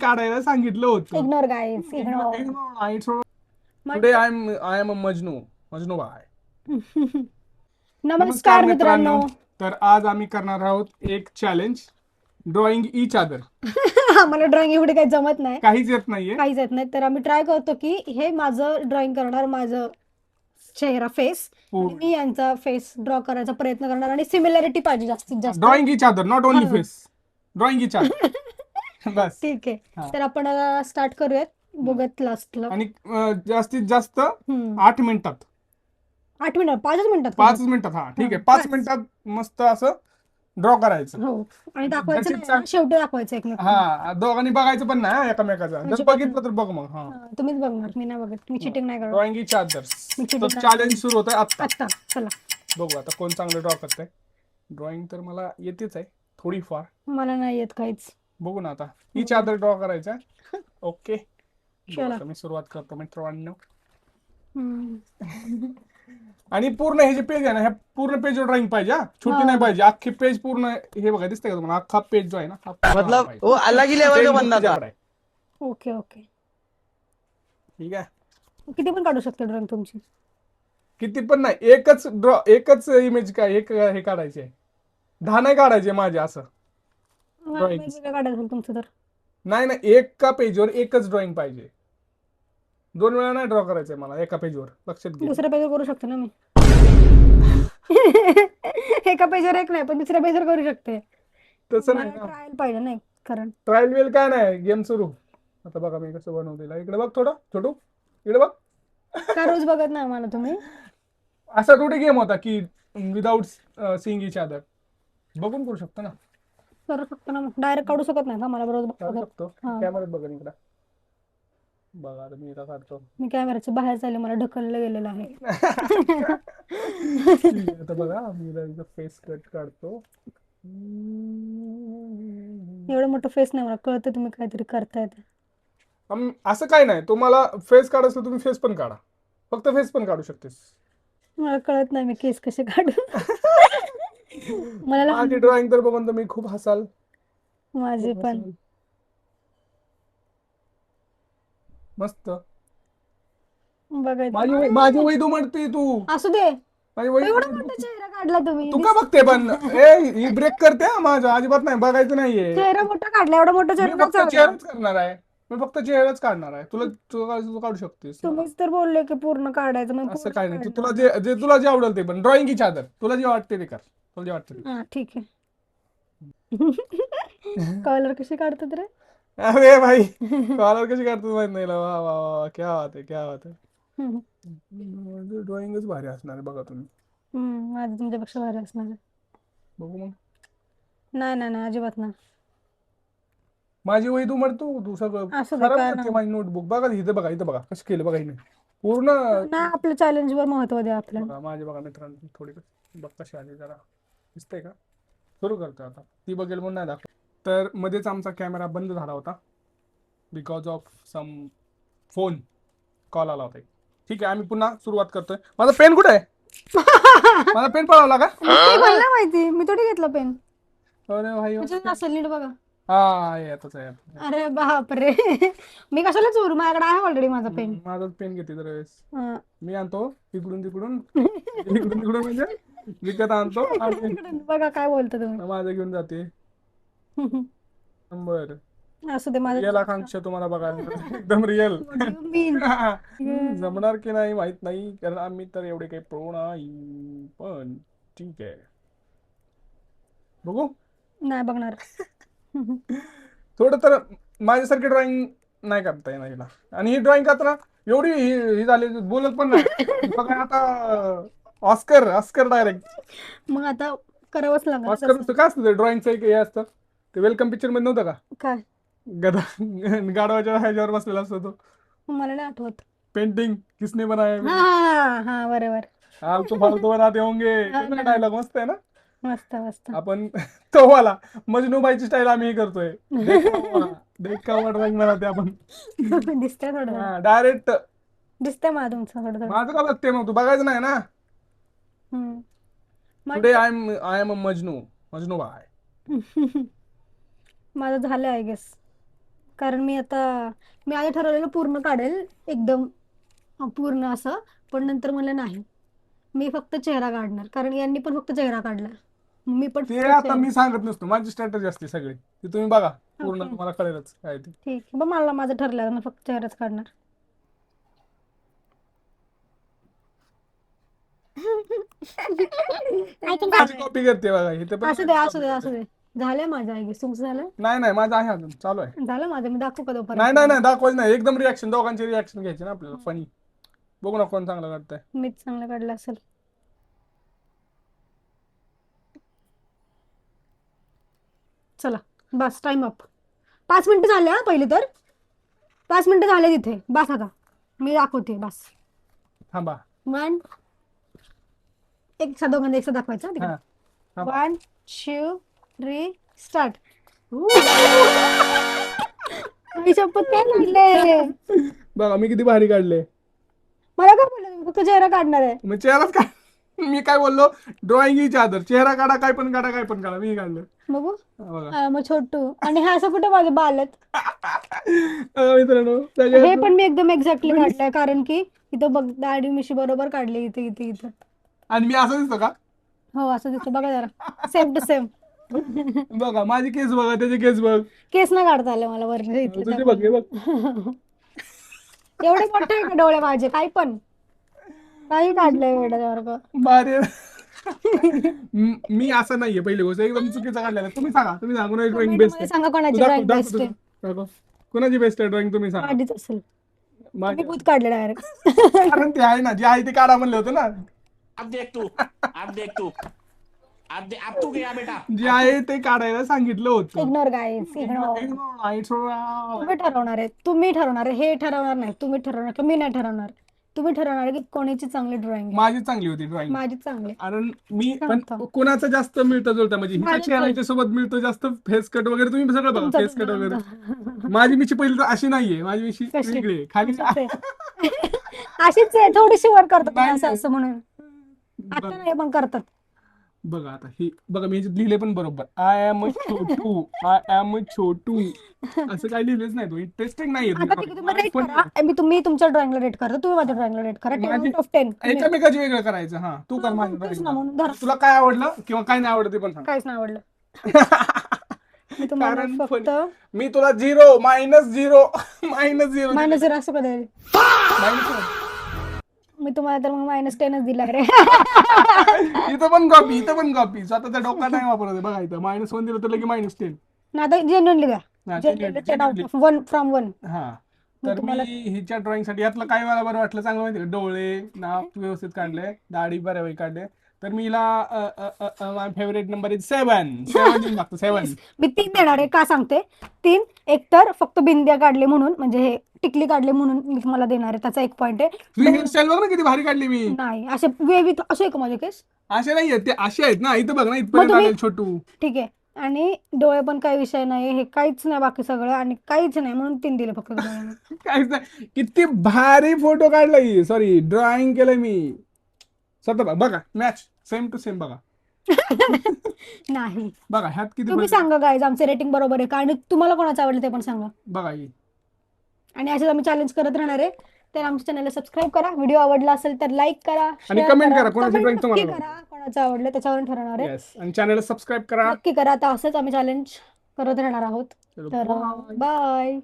काढायला सांगितलं होतं. Ignore guys, ignore. Today I am a Majnu bye. नमस्कार मित्रांनो. तर आज आम्ही करणार आहोत एक चॅलेंज, ड्रॉइंग इच अदर. आम्हाला ड्रॉइंग एवढी काही जमत नाही, काहीच येत नाहीये. काहीच येत नाही. तर आम्ही ट्राय करतो की हे माझं ड्रॉइंग करणार, माझं चेहरा फेस, मी यांचा फेस ड्रॉ करायचा प्रयत्न करणार आणि सिमिलॅरिटी पाहिजे जास्तीत जास्त. Drawing each other, not only face, drawing each other. बस ठीक आहे. तर आपण स्टार्ट करूयात, बघत लास्टला. आणि जास्तीत जास्त 8 मिनिटात, 8 मिनिटात, 5 मिनिटात, 5 मिनिटात. हा ठीक आहे, 5 मिनिटात मस्त असं ड्रॉ करायचं. हो. आणि दाखवायचं नाही, शेवटी दाखवायचं एकमेकांना. हा, दोघांनी बघायचं पण नाही एकमेकाचा. जर बघितलं तर बघ मग. हा, तुम्हीच बघणार, मी नाही बघत, मी चिटिंग नाही करत. Drawing each other. मी cheating तर नाही चॅलेंज सुरू होतंय आता. आता चला बघू आता कोण चांगलं ड्रॉ करतंय. ड्रॉइंग तर मला येतेच आहे थोडीफार. मला नाही येत काहीच. बघू ना आता. इच अदर ड्रॉ करायचं. ओके, चला. मी सुरुवात करतो मित्रांनो. हम्म. आणि पूर्ण हे जे पेज आहे ना, ह्या पूर्ण पेजवर ड्रॉइंग पाहिजे. हा, छोटी नाही पाहिजे. अख्खी पेज पूर्ण हे बघा, दिसतंय का तुम्हाला? अख्खा पेज जो आहे ना, हा पूर्ण मतलब पाहिजे. वो अलग ही लेवल का Same बंदा था. तुझ्याकडे आहे. Okay okay. ठीक आहे, किती पण काढू शकते ड्रॉइंग तुमची. किती पण नाही, एकच इमेज काय एक हे काढायचे. 10 नाही काढायचे माझे असं. Drawings. वेगवेगळं काढायचं असेल तुमचं तर. नाही, एका पेजवर एकच ड्रॉइंग पाहिजे. 2 वेळा नाही ड्रॉ करायचंय मला एका पेजवर, लक्षात घे. दुसऱ्या पेजवर करू शकते ना मी. एका पेजवर एक नाही, पण दुसऱ्या पेजवर करू शकते. तसं नाही ना, ट्रायल पाहिजे नाही, कारण ट्रायल वेल काय नाही, गेम सुरू. आता बघा मी कसं बनवलेलं. इकडे बघ थोडं छोटू, इकडे बघ. का रोज बघत नाही मला तुम्ही. असा थोडी गेम होता की विदाउट सीइंग इच अदर. बघून करू शकतो ना. करू शकतो ना, डायरेक्ट काढू शकत नाही का मला बरोबर काढू बघत. शकतो. कॅमेऱ्यात बघा इकडे. बघा आता मी इथं काढतो. मी कॅमेऱ्याच्या बाहेर चालले, मला ढकललं गेलेलं आहे. आता बघा मी फेस कट काढतो. एवढं मोठं फेस नाही, मला कळतं तुम्ही काहीतरी करताय ते. असं काय नाही, तुम्हाला फेस काढायचं तुम्ही फेस पण काढा, फक्त फेस पण काढू शकतेस. मला कळत नाही मी केस कसे काढू. मला माझी ड्रॉइंग तर बघून तुम्ही खूप हसाल. माझी पण मस्त. बघायचं. माझी वही तू म्हणते तू. असू दे. माझी वही एवढा मोठा चेहरा काढला तुम्ही. तू का बघते पण? ही ब्रेक करते हा माझं, अजिबात नाही बघायचं नाहीये. चेहरा मोठा काढला, एवढा मोठा चेहरा मी नाही फक्त चालत. चेहराच करणार आहे. मी फक्त चेहराच काढणार आहे. तू काढू शकतेस. तुम्हीच तर बोलले की पूर्ण काढायचं, मग असं काय नाही, तुला जे आवडेल ते पण. ड्रॉइंग इच अदर, तुला जे वाटते ते कर. तुला जे वाटते ते. हा ठीक आहे. कलर कशी काढतात रे? अरे भाई, कॉलर कशी काढतो माहित नाही. वा वा वा, क्या बात आहे, क्या बात आहे. ड्रॉइंगच भारी असणार आहे बघा तुम्ही. माझं तुमच्यापेक्षा भारी असणार आहे. बघू मग. नाही नाही नाही, अजिबात नाही. माझी वही तू म्हणतो, तू सगळं असू दे, खराब काय करते नाही. माझी नोटबुक. बघा इथं बघा कसं केलं बघा हिने पूर्ण. नाही, आपल्या चॅलेंज वर महत्व द्या आपल्याला. बघा माझे बघा मित्रांनो, थोडी बघ कशी आली जरा. दिसतंय का? सुरू करतो आता. ती बघेल म्हणून नाही दाखव. तर मध्येच आमचा कॅमेरा बंद झाला होता because of some phone call आला होता. ठीक आहे, आम्ही पुन्हा सुरुवात करतोय. माझा पेन कुठे आहे? माझा पेन पळवला का? मला नाही माहिती, मी थोडी घेतला पेन. अरे भाई, असेल नीट बघा. हा येतच आहे. अरे बापरे. मी कशाला चोरू, माझ्याकडे आहे ऑलरेडी माझा पेन. माझाच पेन घेते दरवेळेस. मी आणतो इकडून तिकडून म्हणजे विकत आणतो आणि बघा काय बोलतो तुम्ही. माझं घेऊन जाते. बर, असू दे. माझं रिअल आकांक्षा तुम्हाला बघायला एकदम रिअल. जमणार की नाही माहित नाही, कारण आम्ही तर एवढे काही प्रो नाही, पण ठीक आहे. बघू. नाही बघणार. थोडं तर माझ्यासारखी ड्रॉइंग नाही करता येणार हिला. आणि ही ड्रॉइंग करताना एवढी ही झाली, बोलत पण नाही. बघा आता ऑस्कर डायरेक्ट. मग आता करावंच लागणार. ऑस्कर असतं काय असतं, ड्रॉइंगचं एक हे असतं ते. वेलकम पिक्चर मध्ये नव्हतं का? काय गदा गाढवाच्या ह्याच्यावर बसलेला असतो तो. मला नाही आठवत. पेंटिंग किसने बनाया? हा हा, बरोबर. फालतू फालतू बनाते होंगे. डायलॉग मस्त आहे ना. मस्त मस्त. आपण तो वाला मजनूबाईची स्टाईल आम्ही हे करतोय. देखावा ड्रॉइंग बनाते आपण. दिसतंय थोडं. डायरेक्ट दिसतंय मला तुमचं थोडं थोडं. माझं का बघते मग तू? बघायचं नाही ना. Today I am a Majnu bye. माझं झालं आय गेस. कारण मी आधी ठरवलेलं पूर्ण काढेल एकदम पूर्ण असं, पण नंतर मला नाही, मी फक्त चेहरा काढणार, कारण यांनी पण फक्त चेहरा काढला, मी पण ते फक्त आता मी सांगत नसतो, माझी स्ट्रॅटेजी असते सगळी ती तुम्ही बघा पूर्ण, ओके. तुम्हाला कळेलच काय ते. ठीक आहे, मला माझं ठरलं, मी फक्त चेहराच काढणार. माझी कॉपी करते बघा इथे पण. असू दे असू दे असू दे, झालंय माझं आहे तुमचं झालं? नाही माझं आहे अजून चालू आहे. झालं माझं, मी दाखवू का नाही तोपर्यंत? नाही नाही दाखवायचं नाही, एकदम रिॲक्शन, दोघांची रिॲक्शन घ्यायची ना आपल्याला, फनी. बघू ना कोण चांगलं काढतंय. मीच चांगलं काढलं असेल. चला बस, टाइम अप. 5 मिनिटं झाले हा, पहिले तर 5 मिनिटं झाले तिथे, बस आता मी दाखवते, बस. थांबा. 1 एक दोघांना एक दाखवायचं हा तिकडे. थांबा. 1 2 3 स्टार्ट. मी शपथ काय काढले, बघा मी किती भारी काढले. मला काय बोललं तुम्ही, फक्त चेहरा काढणार आहे. मग चेहराच काय, मी काय बोललो, ड्रॉइंग ही चादर, चेहरा काढा, काय पण काढा, काय पण काढा, मी काढलं. बघू. बघा मग छोटू आणि हा असं कुठे माझे बाल आहेत. मित्रांनो हे सगळ्यात पण मी एकदम एक्झॅक्टली काढलंय, कारण की इथं बघ दाढी मिशी बरोबर काढली, इथे इथे इथं. आणि मी असं दिसतो का? हो असं दिसतं बघा जरा, सेम टू सेम. बघा माझी केस बघा, त्याचे केस बघ. केस ना काढता आले मला वर तुझे बघ, हे बघ. एवढे मोठे आहे का डोळे माझे, काही काढलंय वेड्यासारखं. भारी आहे. मी असं नाहीये, पहिली गोष्ट एकदम चुकीचं काढलेलं आहे. तुम्ही सांगा कोणाची ड्रॉइंग बेस्ट आहे. सांगा कोणाची दाखव, ड्रॉइंग दाखव, बेस्ट आहे. दाखव. कोणाची बेस्ट आहे ड्रॉइंग तुम्ही सांगा. माझीच असेल, मी माझी. भूत काढले डायरेक्ट. कारण ते आहे ना, जे आहे ते काढा म्हणलं होतं ना. अब देख तू अब तू गया बेटा. जे आहे ते काढायला सांगितलं होतं. Ignore guys, ignore. तुम्ही ठरवणार आहे, हे ठरवणार नाही, तुम्ही ठरवणार की मी नाही ठरवणार, तुम्ही ठरवणार आहे की कोणाची चांगली ड्रॉइंग. माझी चांगली होती ड्रॉइंग, माझी चांगली. कारण मी पण सांगतो. कोणाचं जास्त मिळतं जुळतं, म्हणजे माझी चेहऱ्याच्या सोबत मिळतं जास्त, फेस कट वगैरे तुम्ही सगळं बघा, तुमचं फेस कट वगैरे. माझी मिशी पहिली तर अशी नाहीये, माझी मिशी कशी? वेगळी आहे. खाली अशीच आहे, थोडीशी वर करतात नाही, असं नाही. असं म्हणून, आता नाही पण करतात. बघा आता ही बघा, मी ह्याच्यात लिहिले पण बरोबर, आय एम छोटू, असं काही लिहिलेच नाही, तो इंटरेस्टिंग नाहीये. आता ठीक आहे, तुम्ही रेट करा, मी तुमच्या ड्रॉइंगला रेट करतो, तुम्ही माझ्या ड्रॉइंगला रेट करा, 10 out of 10. एकमेकाची वेगळं करायचं. हा तू कर माझ्या तेच ना, drawing म्हणून ला. धरा. तुला काय आवडलं किंवा काय नाही आवडलं ते पण सांग. काहीच नाही आवडलं. मी तुम्हाला कारण फक्त मी तुला झिरो मायनस झिरो मायनस जर असं कधी मी तुम्हाला तर मग -10च दिला रे. इथं पण कॉपी स्वतःचा डोका नाही वापरत. बघा इथं -1 दिलं तर लगे -10. ना आता जेन्युइनली द्या, हा, genuinely 10 out genuinely. of 1 from 1. हा तर मी हिच्या ड्रॉइंग साठी यातलं काय मला बरं वाटलं चांगलं माहिती का, डोळे नाक व्यवस्थित काढले, दाढी बऱ्यापैकी काढले, तर मी माय फेवरेट नंबर इज 7 देऊन टाकतो. 7 मी 3 देणार आहे, का सांगते 3. एक तर फक्त बिंद्या काढले म्हणून, म्हणजे हे टिकली काढले म्हणून मी तुम्हाला देणार आहे, त्याचा 1 पॉईंट आहे. तुझी हेअरस्टाईल बघ ना किती भारी काढली मी. नाही असे वेवी असे आहे का माझे केस? असे नाही आहेत ते, असे आहेत ना, इथं बघ ना, मग इथपर्यंत तुम्ही- आलेले छोटू. ठीक आहे, आणि डोळे पण काही विषय नाही, हे काहीच नाही बाकी सगळं, आणि काहीच नाही म्हणून 3 दिले फक्त तुम्हाला. काहीच नाही, किती भारी फोटो काढलाय, सॉरी ड्रॉइंग केलंय मी स्वतः. बघा मॅच सेम टू सेम बघा. नाही बघा ह्यात किती तुम्ही बदल- सांगा गाईज, आमचे रेटिंग बरोबर आहे का, आणि तुम्हाला कोणाचं आवडलं ते पण सांगा. बघा ही. आणि असेच आम्ही चॅलेंज करत राहणार आहे, तर आमच्या चॅनलला सबस्क्राईब करा, व्हिडिओ आवडला असेल तर लाईक करा, आणि share comment करा, कोणाची comment drawing नक्की तुम्हाला करा, कोणाचं आवडलं त्याच्यावरून ठरवणार आहे. Yes. आणि चॅनलला सबस्क्राईब करा. नक्की करा, आता असंच आम्ही चॅलेंज करत राहणार आहोत. चलो, तर bye. बाय.